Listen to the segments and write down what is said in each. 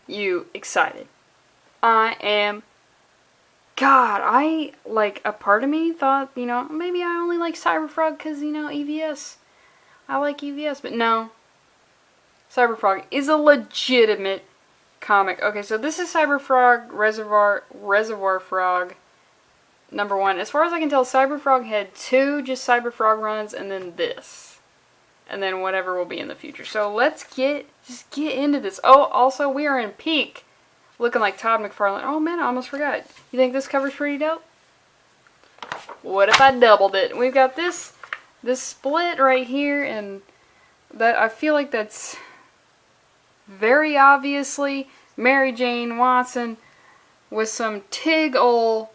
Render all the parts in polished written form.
Are you excited? I am. God, a part of me thought, maybe I only like Cyberfrog because, EVS. I like EVS, but no. Cyberfrog is a legitimate comic. Okay, so this is Cyberfrog, Reservoir Frog, #1. As far as I can tell, Cyberfrog had 2 just Cyberfrog runs, and then this. And then whatever will be in the future. So let's get into this. Oh, also, we are in peak. Looking like Todd McFarlane. Oh man, I almost forgot. You think this cover's pretty dope? What if I doubled it? We've got this split right here, and that I feel like that's very obviously Mary Jane Watson with some well,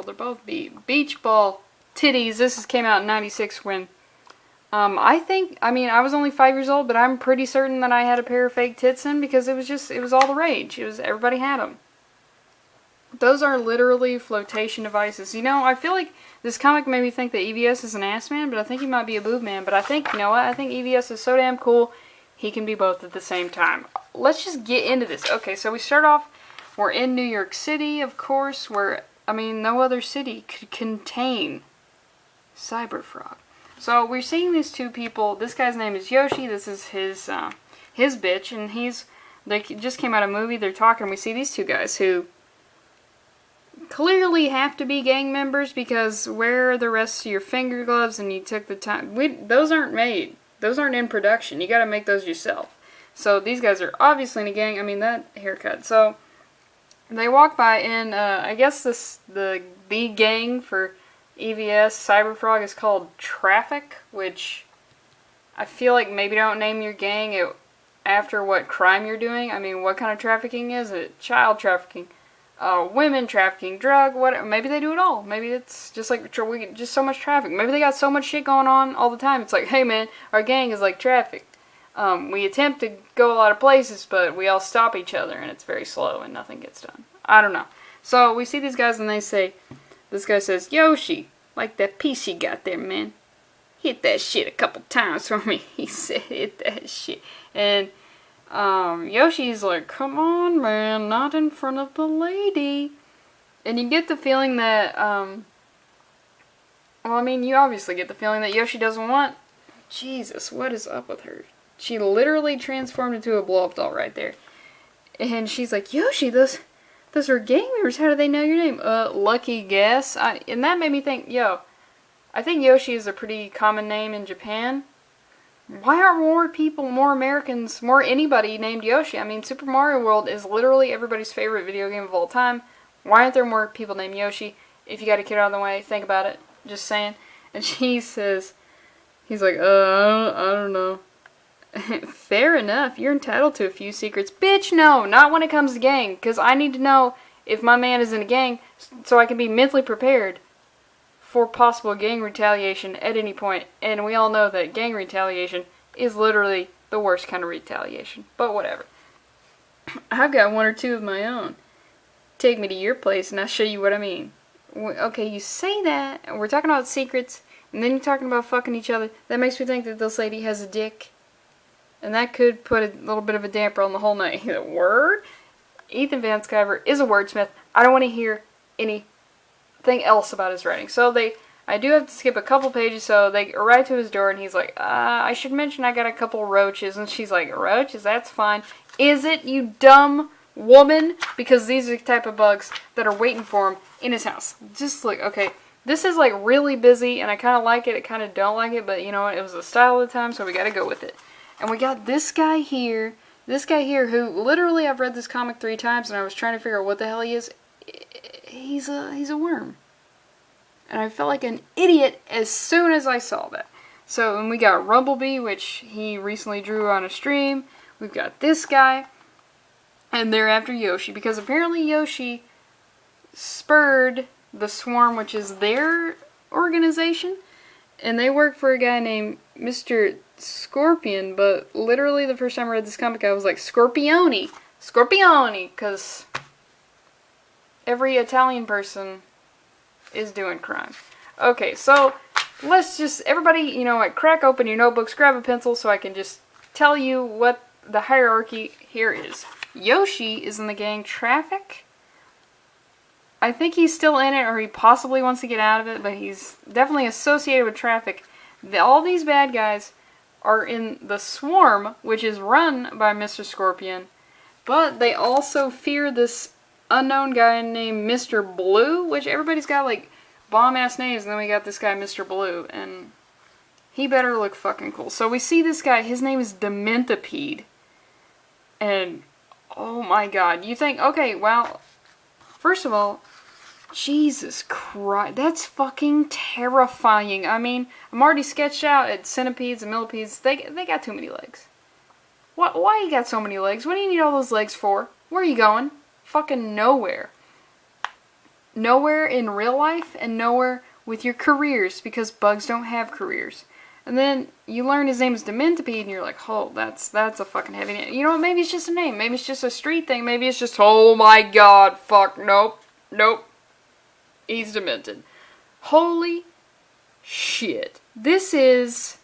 they're both beach ball titties. This came out in '96 when I was only 5 years old, but I'm pretty certain that I had a pair of fake tits in because it was all the rage. Everybody had them. Those are literally flotation devices. I feel like this comic made me think that EVS is an ass man, but I think he might be a boob man. But I think, you know what? I think EVS is so damn cool, he can be both at the same time. Let's just get into this. Okay, so we start off, we're in New York City, of course, where, no other city could contain Cyberfrog. So we're seeing these 2 people. This guy's name is Yoshi. This is his bitch, and they just came out of a movie. They're talking. We see these 2 guys who clearly have to be gang members because where are the rest of your finger gloves? And you took the time. Those aren't made. Those aren't in production. You got to make those yourself. So these guys are obviously in a gang. That haircut. So they walk by, and I guess the gang for EVS Cyberfrog is called Traffic, which I feel like maybe don't name your gang after what crime you're doing. What kind of trafficking is it? Child trafficking, women trafficking, drug, whatever. Maybe they do it all. Maybe it's just like just so much traffic. Maybe they got so much shit going on all the time. It's like, hey man, our gang is like traffic. We attempt to go a lot of places, but we all stop each other, and it's very slow, and nothing gets done. I don't know. So we see these guys, and this guy says, Yoshi, like that piece you got there, man. Hit that shit a couple times for me. He said, hit that shit. And Yoshi's like, come on, man, not in front of the lady. And you get the feeling that, you obviously get the feeling that Yoshi doesn't want. Jesus, what is up with her? She literally transformed into a blow-up doll right there. And she's like, Yoshi, those are gang members. How do they know your name? Lucky guess. And that made me think, I think Yoshi is a pretty common name in Japan. Why aren't more people, more Americans, more anybody named Yoshi? Super Mario World is literally everybody's favorite video game of all time. Why aren't there more people named Yoshi? If you got a kid out of the way, think about it. Just saying. And he's like, I don't know. Fair enough, you're entitled to a few secrets. Bitch, no, not when it comes to gang, because I need to know if my man is in a gang so I can be mentally prepared for possible gang retaliation at any point. And we all know that gang retaliation is literally the worst kind of retaliation. But whatever. I've got 1 or 2 of my own. Take me to your place and I'll show you what I mean. Okay, you say that, and we're talking about secrets, and then you're talking about fucking each other. That makes me think that this lady has a dick. And that could put a little bit of a damper on the whole night. Word? Ethan Van Sciver is a wordsmith. I don't want to hear anything else about his writing. So I do have to skip a couple pages, so they arrive to his door, and he's like, I should mention I got a couple roaches. And she's like, roaches? That's fine. Is it, you dumb woman? Because these are the type of bugs that are waiting for him in his house. Just like, okay, this is like really busy, and I kind of like it, I kind of don't like it, but you know what, it was the style of the time, so we gotta go with it. And we got this guy here who, literally, I've read this comic 3 times, and I was trying to figure out what the hell he is. He's a worm. And I felt like an idiot as soon as I saw that. So, and we got Rumblebee, which he recently drew on a stream. We've got this guy. And they're after Yoshi, because apparently Yoshi spurred the Swarm, which is their organization. And they work for a guy named Mr. Scorpion, but literally the first time I read this comic I was like, Scorpione, because every Italian person is doing crime. Okay, so let's just, everybody, you know what, crack open your notebooks, grab a pencil so I can just tell you what the hierarchy here is Yoshi is in the gang Traffic. I think he's still in it, or he possibly wants to get out of it, but he's definitely associated with Traffic. All these bad guys are in the Swarm, which is run by Mr. Scorpion, but they also fear this unknown guy named Mr. Blue, which everybody's got like bomb-ass names, and then we got this guy Mr. Blue, and he better look fucking cool. So we see this guy, his name is Dementipede, and oh my god, you think, okay, well, first of all, Jesus Christ, that's fucking terrifying. I mean, I'm already sketched out at centipedes and millipedes. They got too many legs. Why you got so many legs? What do you need all those legs for? Where are you going? Fucking nowhere. Nowhere in real life and nowhere with your careers, because bugs don't have careers. And then you learn his name is Dementipede and you're like, oh, that's a fucking heavy name. You know what, maybe it's just a name. Maybe it's just a street thing. Maybe it's just, oh my god, fuck, nope. He's demented. Holy shit. This is...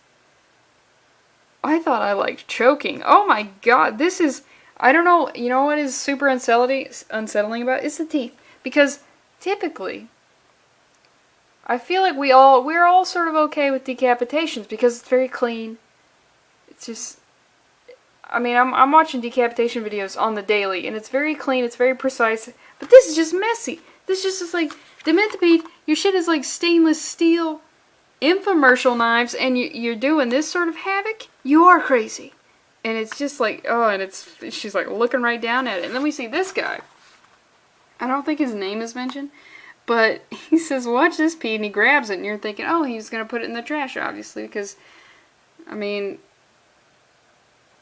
I thought I liked choking. Oh my god, this is... I don't know, you know what is super unsettling about it? It's the teeth. Because typically, I feel like we're all sort of okay with decapitations because it's very clean. It's just... I mean, I'm watching decapitation videos on the daily, and it's very clean, it's very precise, but this is just messy. This just is like, Dementipede, your shit is like stainless steel infomercial knives, and you're doing this sort of havoc? You are crazy. And it's just like, oh, and she's like looking right down at it. And then we see this guy. I don't think his name is mentioned, but he says, watch this, Pete, and he grabs it, and you're thinking, oh, he's going to put it in the trash, obviously, because, I mean...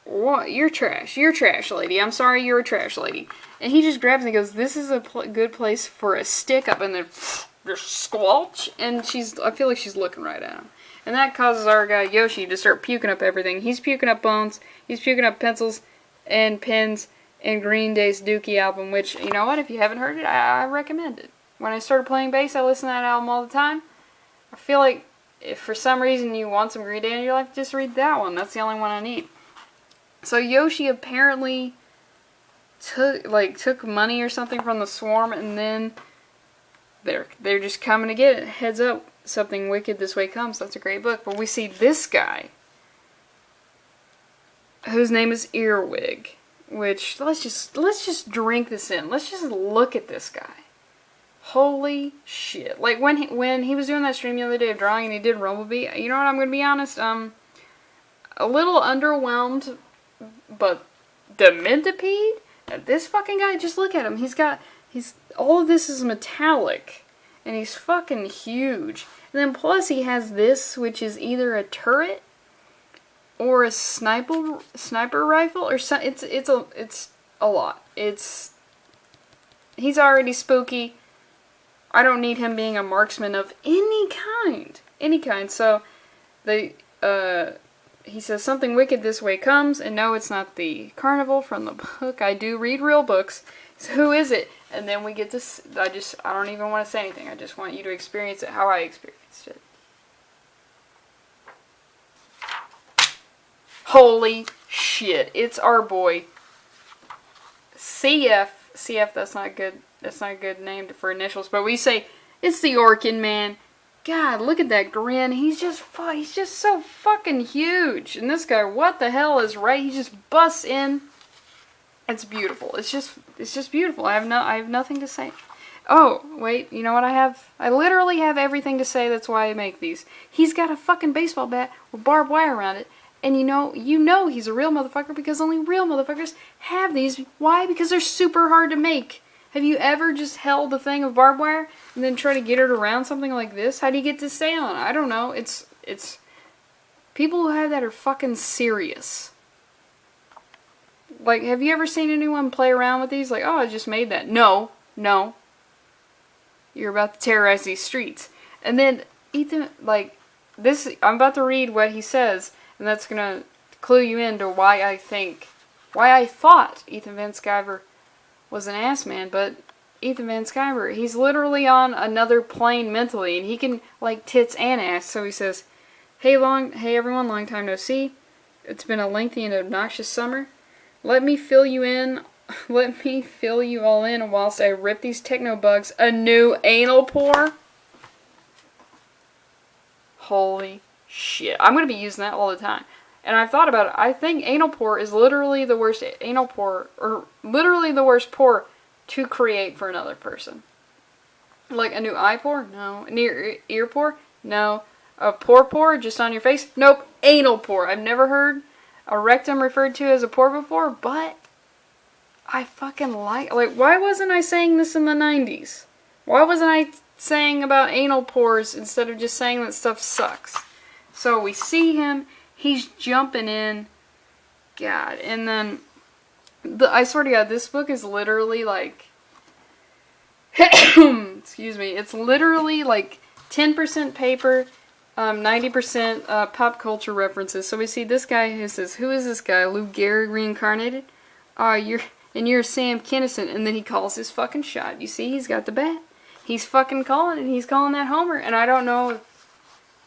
What? You're trash. You're trash, lady. I'm sorry, you're a trash lady. And he just grabs it and goes, this is a good place for a stick up, and then just squelch. And I feel like she's looking right at him. And that causes our guy Yoshi to start puking up everything. He's puking up bones. He's puking up pencils and pens and Green Day's Dookie album, which, you know what, if you haven't heard it, I recommend it. When I started playing bass, I listened to that album all the time. I feel like if for some reason you want some Green Day in your life, just read that one. That's the only one I need. So Yoshi apparently took money or something from the Swarm, and then they're just coming to get it. Heads up, Something Wicked This Way Comes. That's a great book. But we see this guy, whose name is Earwig, which let's just drink this in. Let's just look at this guy. Holy shit! Like when he was doing that stream the other day of drawing and he did Rumblebee. You know what? I'm gonna be honest. A little underwhelmed. But Dementipede? This fucking guy, just look at him. All of this is metallic. And he's fucking huge. And then plus he has this, which is either a turret or a sniper rifle or it's a lot. He's already spooky. I don't need him being a marksman of any kind. So he says, something wicked this way comes, and no, it's not the carnival from the book. I do read real books. So who is it? And then we get this, I don't even want to say anything. I just want you to experience it how I experienced it. Holy shit. It's our boy, CF. CF, that's not a good name for initials, but we say, it's the Orkin Man. God, look at that grin. He's just so fucking huge. And this guy, what the hell is right? He just busts in. It's beautiful. It's just beautiful. I have nothing to say. Oh, wait, you know what I have? I literally have everything to say. That's why I make these. He's got a fucking baseball bat with barbed wire around it. And you know he's a real motherfucker because only real motherfuckers have these. Why? Because they're super hard to make. Have you ever just held a thing of barbed wire and then try to get it around something like this? How do you get to stay on? I don't know. It's people who have that are fucking serious. Like, have you ever seen anyone play around with these? Like, oh, I just made that. No. You're about to terrorize these streets. And then Ethan, like, this, I'm about to read what he says, and that's gonna clue you into why I thought Ethan Van Sciver was an ass man, but Ethan Van Sciver, he's literally on another plane mentally, and he can like tits and ass. So he says, hey everyone, long time no see. It's been a lengthy and obnoxious summer. Let me fill you in. Let me fill you all in whilst I rip these techno bugs a new anal pore. Holy shit. I'm going to be using that all the time. And I've thought about it. I think anal pore is literally the worst anal pore, or literally the worst pore to create for another person. Like a new eye pore? No. An ear pore? No. A pore just on your face? Nope. Anal pore. I've never heard a rectum referred to as a pore before, but I fucking like, why wasn't I saying this in the 90s? Why wasn't I saying about anal pores instead of just saying that stuff sucks? So we see him, he's jumping in, God, and then, I swear to God, this book is literally like, excuse me, it's literally like 10% paper, 90% pop culture references. So we see this guy who says, who is this guy? Lou Gehrig reincarnated? You're Sam Kinison. And then he calls his fucking shot. You see, he's got the bat. He's fucking calling it. He's calling that homer. And I don't know if,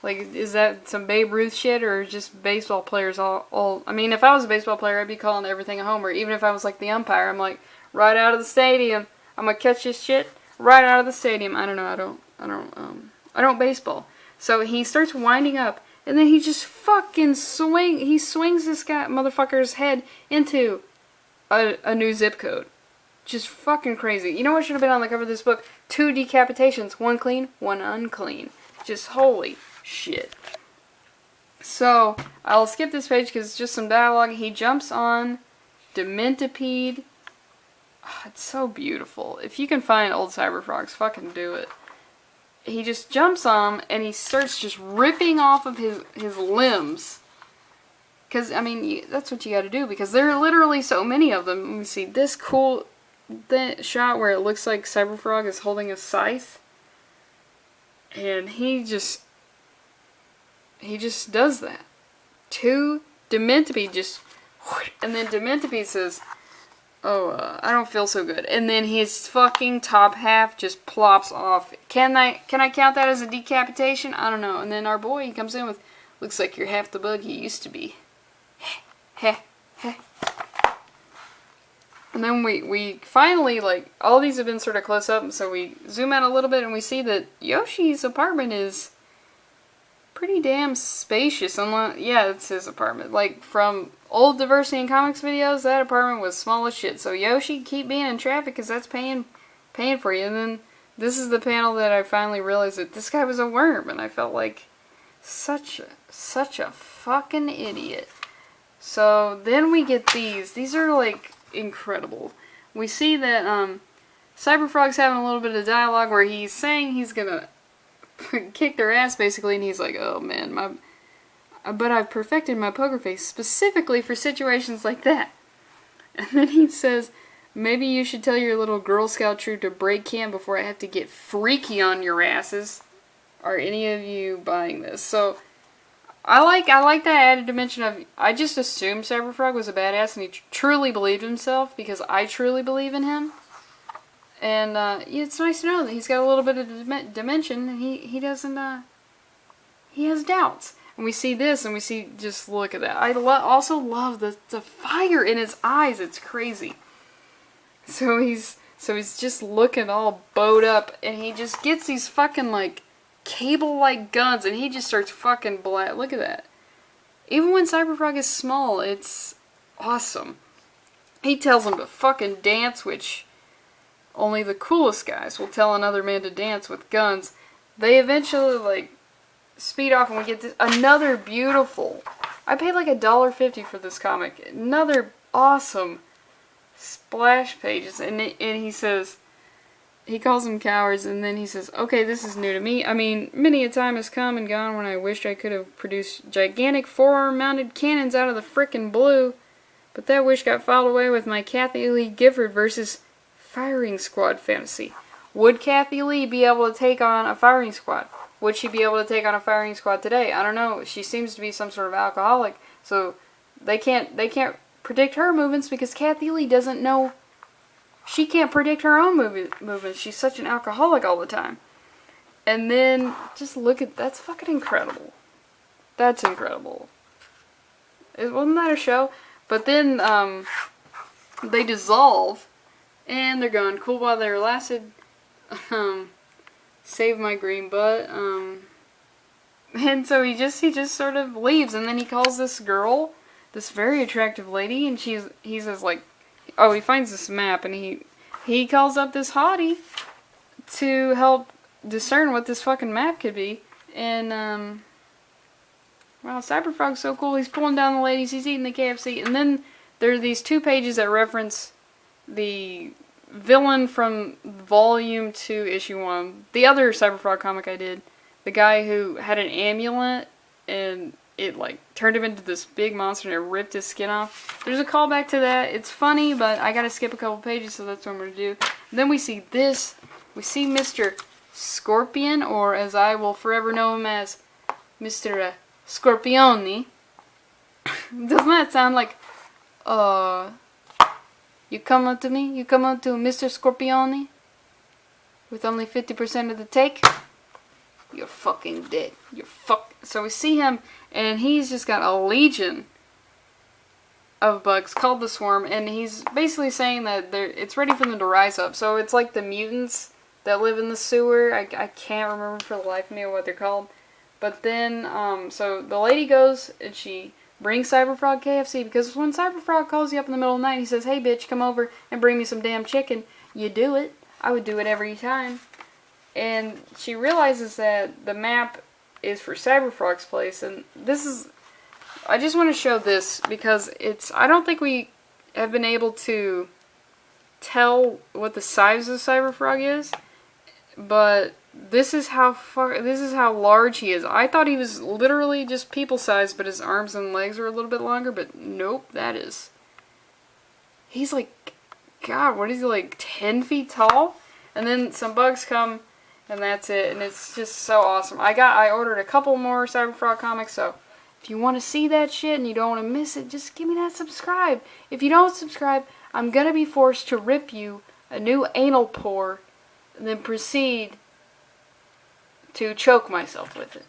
like, is that some Babe Ruth shit or just baseball players all I mean, if I was a baseball player, I'd be calling everything a homer. Even if I was like the umpire, I'm like, right out of the stadium. I'm gonna catch this shit right out of the stadium. I don't know. I don't baseball. So he starts winding up, and then he just fucking he swings this guy, motherfucker's head into a new zip code. Just fucking crazy. You know what should have been on the cover of this book? 2 decapitations. 1 clean, 1 unclean. Just holy shit. So, I'll skip this page because it's just some dialogue. He jumps on Dementipede. Oh, it's so beautiful. If you can find old Cyberfrogs, fucking do it. He just jumps on him, and he starts just ripping off of his limbs. Because, I mean, that's what you gotta do, because there are literally so many of them. Let me see, this cool shot where it looks like Cyberfrog is holding a scythe. And he just does that. 2 Dementipede just, and then Dementipede says, oh, I don't feel so good. And then his fucking top half just plops off. Can I count that as a decapitation? I don't know. And then our boy, he comes in with, looks like you're half the bug you used to be. Heh, heh. And then we finally, like, all these have been sort of close up, so we zoom out a little bit and we see that Yoshi's apartment is pretty damn spacious. Yeah, it's his apartment. Like, from old Diversity in Comics videos, that apartment was small as shit. So Yoshi, keep being in traffic, because that's paying for you. And then this is the panel that I finally realized that this guy was a worm, and I felt like such a fucking idiot. So then we get these. These are, like, incredible. We see that Cyberfrog's having a little bit of dialogue where he's saying he's gonna kick their ass, basically, and he's like, oh man, but I've perfected my poker face specifically for situations like that. And then he says, maybe you should tell your little Girl Scout troop to break camp before I have to get freaky on your asses. Are any of you buying this? So, I like that added dimension of, I just assumed Cyberfrog was a badass and he truly believed himself, because I truly believe in him. And, yeah, it's nice to know that he's got a little bit of dimension, and he doesn't, he has doubts. And we see this, and we see, just look at that. I also love the fire in his eyes. It's crazy. So he's just looking all bowed up, and he just gets these fucking, like, cable-like guns, and he just starts fucking look at that. Even when Cyberfrog is small, it's awesome. He tells him to fucking dance, which only the coolest guys will tell another man to dance with guns. They eventually, like, speed off, and we get this, another beautiful, I paid like $1.50 for this comic, another awesome splash pages, and he says, he calls them cowards, and then he says, okay, this is new to me. I mean, many a time has come and gone when I wished I could have produced gigantic forearm-mounted cannons out of the frickin' blue, but that wish got filed away with my Kathy Lee Gifford versus firing squad fantasy. Would Kathy Lee be able to take on a firing squad? Would she be able to take on a firing squad today? I don't know. She seems to be some sort of alcoholic, so they can't predict her movements, because Kathy Lee doesn't know. She can't predict her own movements. She's such an alcoholic all the time. And then, just look at, that's fucking incredible. That's incredible. Wasn't that a show? But then, they dissolve, and they're gone. Cool while they lasted. Save my green butt. And so he just sort of leaves, and then he calls this girl, this very attractive lady, and he says like, oh, he finds this map, and he calls up this hottie to help discern what this fucking map could be. And wow, Cyberfrog's so cool. He's pulling down the ladies, he's eating the KFC, and then there are these 2 pages that reference the villain from Volume 2, Issue 1. The other Cyberfrog comic I did. The guy who had an amulet, and it, like, turned him into this big monster, and it ripped his skin off. There's a callback to that. It's funny, but I gotta skip a couple pages, so that's what I'm gonna do. And then we see this. We see Mr. Scorpion, or as I will forever know him as, Mr. Scorpione. Doesn't that sound like, you come up to me? You come up to Mr. Scorpione? With only 50% of the take? You're fucking dead. So we see him, and he's just got a legion of bugs called the Swarm, and he's basically saying that it's ready for them to rise up. So it's like the mutants that live in the sewer. I can't remember for the life of me what they're called. But then, so the lady goes, and she brings Cyberfrog KFC, because when Cyberfrog calls you up in the middle of the night, and he says, hey bitch, come over and bring me some damn chicken, you do it. I would do it every time. And she realizes that the map is for Cyberfrog's place, and this is, I just want to show this because I don't think we have been able to tell what the size of Cyberfrog is, but this is how large he is. I thought he was literally just people sized, but his arms and legs are a little bit longer, but nope, he's like, God, what is he, like 10 feet tall? And then some bugs come, and that's it, and it's just so awesome. I ordered a couple more Cyberfrog comics, so if you want to see that shit and you don't want to miss it, just give me that subscribe. If you don't subscribe, I'm gonna be forced to rip you a new anal pore, and then proceed to choke myself with it.